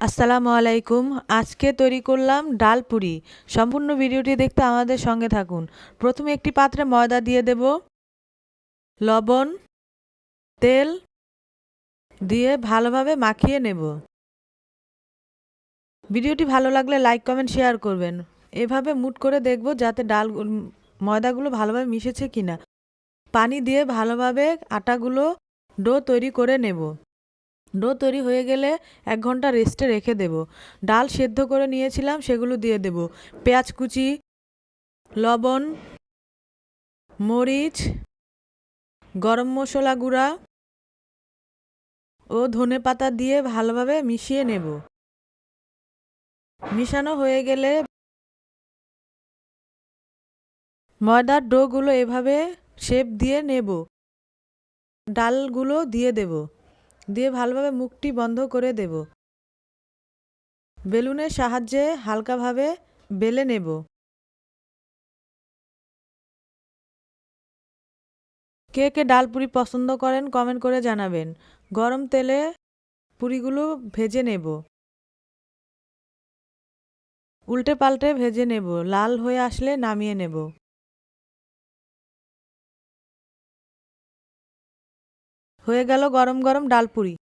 আসসালামু আলাইকুম। আজকে তৈরি করলাম ডাল পুরি। সম্পূর্ণ ভিডিওটি দেখতে আমাদের সঙ্গে থাকুন। প্রথমে একটি পাত্রে ময়দা দিয়ে দেব, লবণ, তেল দিয়ে ভালোভাবে মাখিয়ে নেব। ভিডিওটি ভালো লাগলে লাইক, কমেন্ট, শেয়ার করবেন। এভাবে মুট করে দেখব যাতে ময়দাগুলো ভালোভাবে মিশেছে কিনা। পানি দিয়ে ভালোভাবে আটাগুলো ডো তৈরি করে নেব। ডো তৈরি হয়ে গেলে ১ ঘন্টা রেস্টে রেখে দেব। ডাল সেদ্ধ করে নিয়েছিলাম সেগুলো দিয়ে দেব। পেঁয়াজ কুচি, লবণ, মরিচ, গরম মশলা গুঁড়া ও ধনেপাতা দিয়ে ভালোভাবে মিশিয়ে নেব। মিশানো হয়ে গেলে ময়দার ডোগুলো এভাবে শেপ দিয়ে নেব। ডালগুলো দিয়ে দেব। দিয়ে ভালোভাবে মুখটি বন্ধ করে দেব। বেলুনের সাহায্যে হালকাভাবে বেলে নেব। কে কে ডাল পুরি পছন্দ করেন কমেন্ট করে জানাবেন। গরম তেলে পুরিগুলো ভেজে নেব। উল্টে পাল্টে ভেজে নেব। লাল হয়ে আসলে নামিয়ে নেব। হয়ে গেল গরম গরম ডাল পুরি।